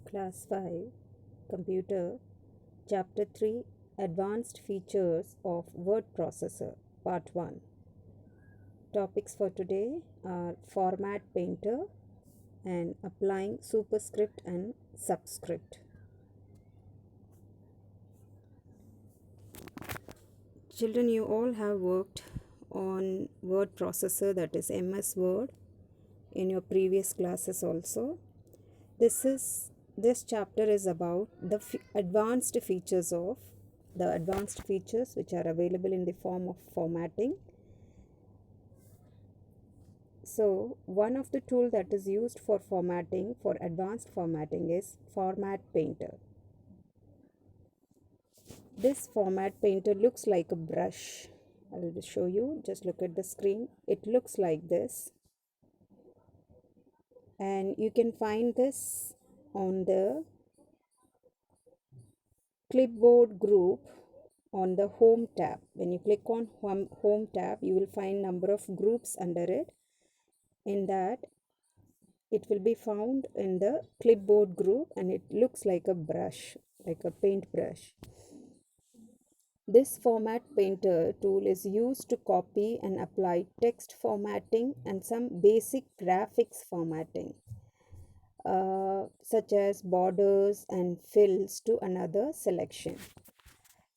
Class 5 Computer Chapter 3 Advanced Features of Word Processor Part 1. Topics for today are Format Painter and applying superscript and subscript. Children, you all have worked on word processor, that is MS Word, in your previous classes also. This chapter is about the advanced features which are available in the form of formatting. So one of the tool that is used for formatting, for advanced formatting, is Format Painter. This Format Painter looks like a brush. I will show you. Just look at the screen. It looks like this. And you can find this on the clipboard group on the home tab. When you click on home tab, you will find number of groups under it. In that, it will be found in the clipboard group, and it looks like a brush, like a paintbrush. This Format Painter tool is used to copy and apply text formatting and some basic graphics formatting, such as borders and fills, to another selection.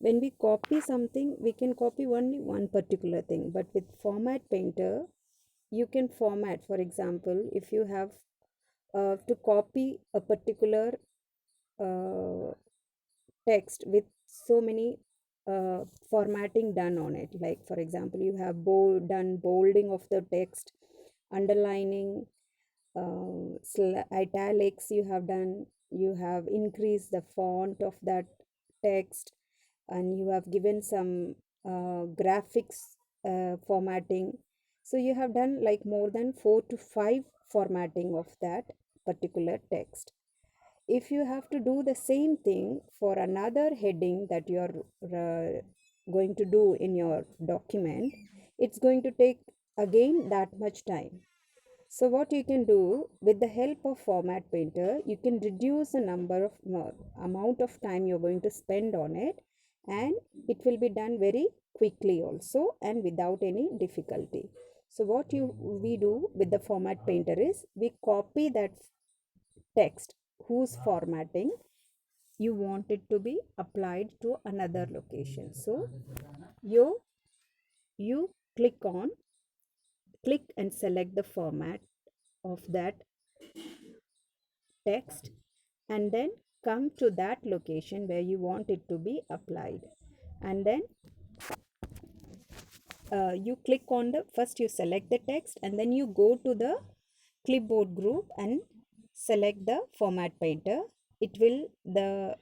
When we copy something, we can copy only one particular thing, but with Format Painter, you can format. For example, if you have to copy a particular text with so many formatting done on it, like for example, you have done bolding of the text, underlining, italics you have done, you have increased the font of that text, and you have given some graphics formatting. So you have done like more than 4 to 5 formatting of that particular text. If you have to do the same thing for another heading that you are going to do in your document, it's going to take again that much time. So what you can do with the help of Format Painter, you can reduce the number of amount of time you're going to spend on it, and it will be done very quickly also and without any difficulty. So what we do with the Format Painter is we copy that text whose formatting you want it to be applied to another location. So you click and select the format of that text, and then come to that location where you want it to be applied, and then you click on the first, you select the text, and then you go to the clipboard group and select the Format Painter. It will the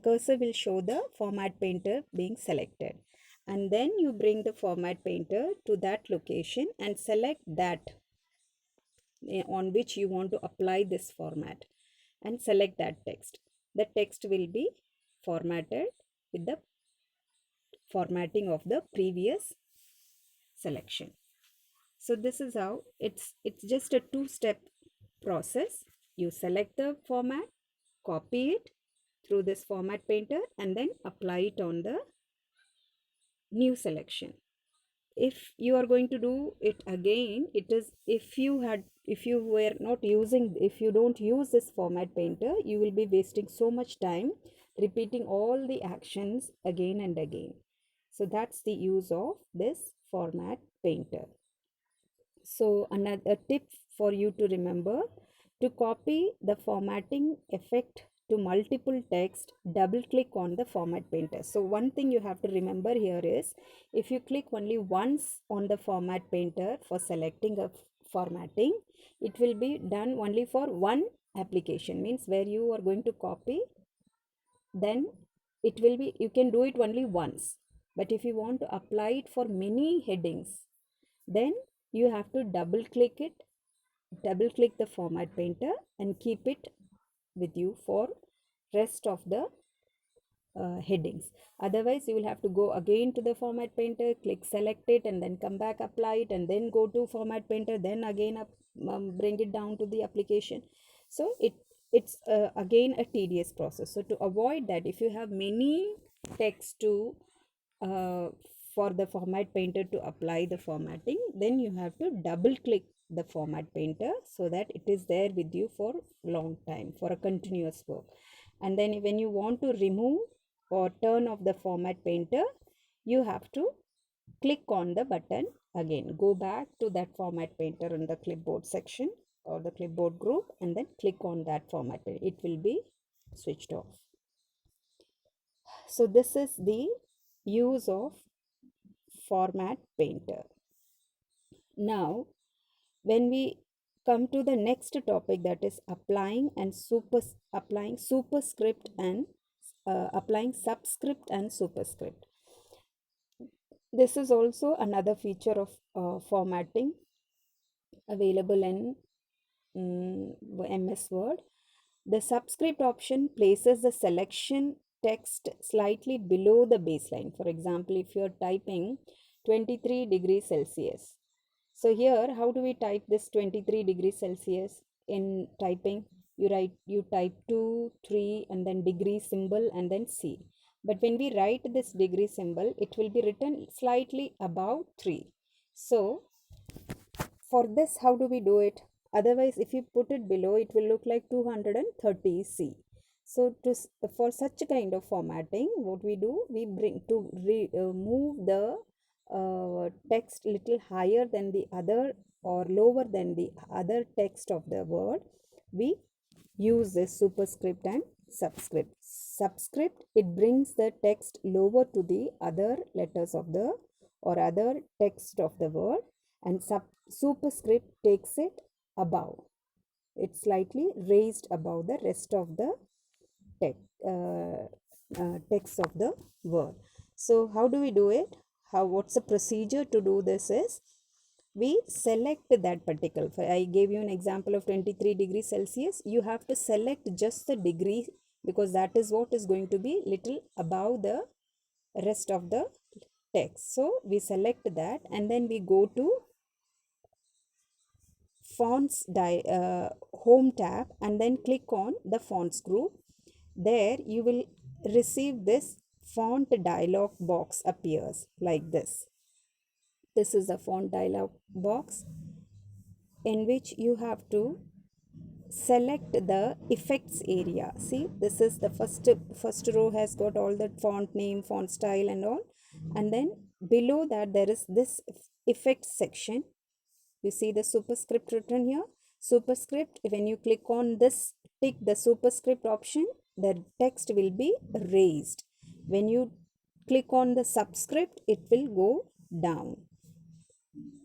cursor will show the Format Painter being selected, and then you bring the Format Painter to that location and select that on which you want to apply this format, and select that text. The text will be formatted with the formatting of the previous selection. So this is how it's just a two-step process. You select the format, copy it through this Format Painter, and then apply it on the new selection. If you are going to do it again, it is if you were not using, if you don't use this Format Painter, you will be wasting so much time repeating all the actions again and again. So that's the use of this Format Painter. So another tip for you to remember: to copy the formatting effect to multiple text, double click on the Format Painter. So one thing you have to remember here is, if you click only once on the Format Painter for selecting a formatting, it will be done only for one application, means where you are going to copy, then it will be, you can do it only once. But if you want to apply it for many headings, then you have to double click the Format Painter and keep it with you for rest of the headings. Otherwise, you will have to go again to the Format Painter, click select it, and then come back, apply it, and then go to Format Painter, then again bring it down to the application. So it's again a tedious process. So to avoid that, if you have many text to uh, for the format painter to apply the formatting, then you have to double click the format painter so that it is there with you for long time, for a continuous work. And then when you want to remove or turn off the format painter, you have to click on the button again. Go back to that format painter in the clipboard section or the clipboard group and then click on that format. It will be switched off. So this is the use of format painter. Now when we come to the next topic, that is applying superscript and applying subscript and superscript. This is also another feature of formatting available in MS Word. The subscript option places the selection text slightly below the baseline. For example, if you're typing 23 degrees Celsius. So here, how do we type this 23 degrees Celsius in typing? You type 2, 3 and then degree symbol and then C. But when we write this degree symbol, it will be written slightly above 3. So for this, how do we do it? Otherwise, if you put it below, it will look like 230 C. So for such kind of formatting, what we do, we bring to move the text little higher than the other or lower than the other text of the word. We use this superscript and subscript. Subscript, it brings the text lower to the other letters of the or other text of the word, and superscript takes it above. It's slightly raised above the rest of the text, text of the word. So how do we do it? What's the procedure to do this is, we select that particular, I gave you an example of 23 degrees Celsius. You have to select just the degree because that is what is going to be little above the rest of the text. So we select that and then we go to fonts home tab and then click on the fonts group. There you will receive this font dialog box appears like this. This is a font dialog box in which you have to select the effects area. See, this is the first row has got all the font name, font style and all, and then below that there is this effects section. You see the superscript written here. Superscript, when you click on this, tick the superscript option, the text will be raised. When you click on the subscript, it will go down.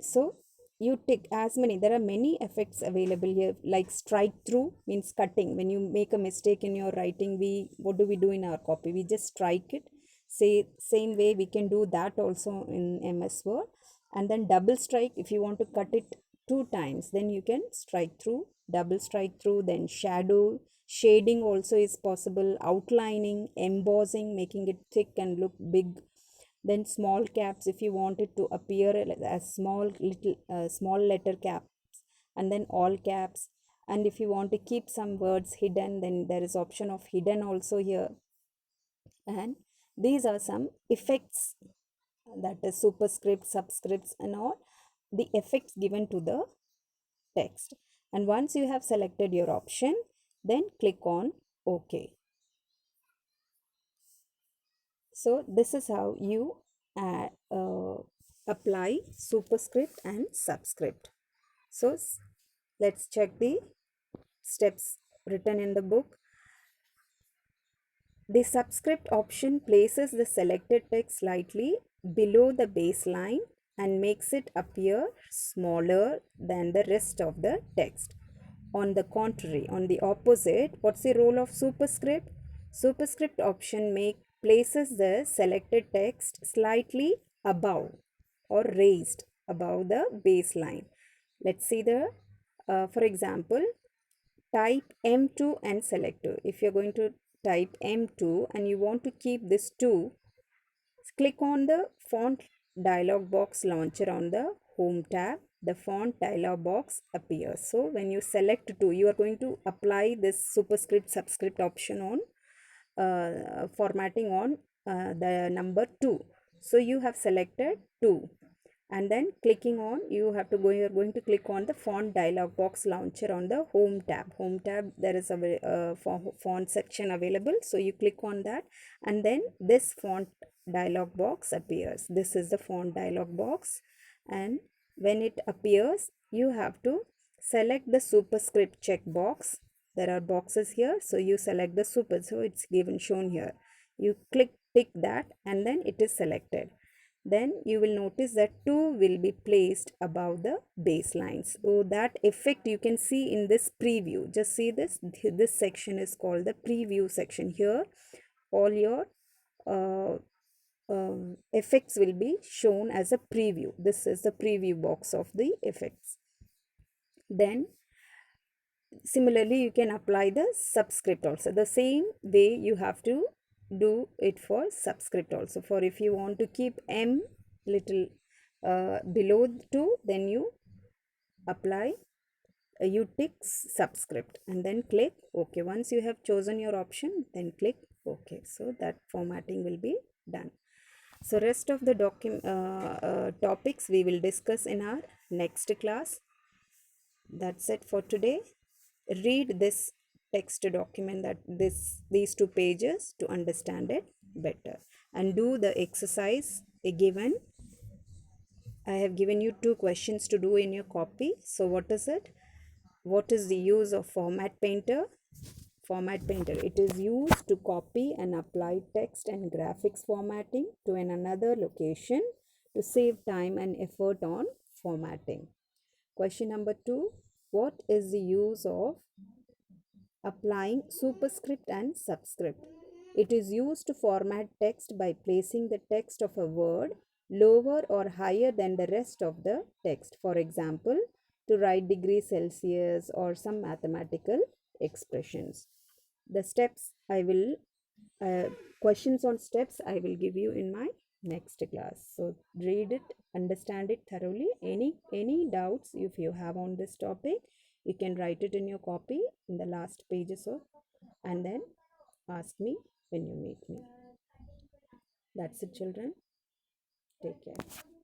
So you tick as many, there are many effects available here, like strike through means cutting. When you make a mistake in your writing, what do we do in our copy? We just strike it. Say same way we can do that also in MS Word. And then double strike, if you want to cut it 2 times, then you can strike through, double strike through. Then shadow, shading also is possible, outlining, embossing, making it thick and look big. Then small caps, if you want it to appear as small letter caps, and then all caps. And if you want to keep some words hidden, then there is option of hidden also here. And these are some effects, that is superscript, subscripts and all the effects given to the text. And once you have selected your option, then click on OK. So this is how you apply superscript and subscript. So let's check the steps written in the book. The subscript option places the selected text slightly below the baseline and makes it appear smaller than the rest of the text. On the contrary, on the opposite, what's the role of superscript? Superscript option places the selected text slightly above or raised above the baseline. Let's see for example, type M2 and select 2. If you're going to type M2 and you want to keep this 2, click on the font dialog box launcher on the home tab. the font dialog box appears. So when you select 2, you are going to apply this superscript subscript option on formatting on the number 2. So you have selected 2, and then clicking on, you are going to click on the font dialog box launcher on the home tab. There is a font section available, so you click on that, and then this font dialog box appears. This is the font dialog box, and when it appears, you have to select the superscript checkbox. There are boxes here, so you select the super, so it's shown here. You tick that, and then it is selected. Then you will notice that 2 will be placed above the baselines. So that effect you can see in this preview. Just see this. This section is called the preview section. Here all your effects will be shown as a preview. This is the preview box of the effects. Then similarly, you can apply the subscript also. The same way you have to do it for subscript also. For if you want to keep M little below 2, then you apply, you tick subscript and then click OK. Once you have chosen your option, then click OK. So that formatting will be done. So rest of the topics we will discuss in our next class. That's it for today. Read this text document, that these 2 pages, to understand it better, and do the exercise given. I have given you 2 questions to do in your copy. So what is it? What is the use of Format Painter? Format Painter, it is used to copy and apply text and graphics formatting to another location to save time and effort on formatting. Question number 2, what is the use of applying superscript and subscript? It is used to format text by placing the text of a word lower or higher than the rest of the text. For example, to write degree Celsius or some mathematical expressions. The steps I will, questions on steps I will give you in my next class. So read it, understand it thoroughly. Any doubts if you have on this topic, you can write it in your copy in the last pages of, and then ask me when you meet me. That's it, children. Take care.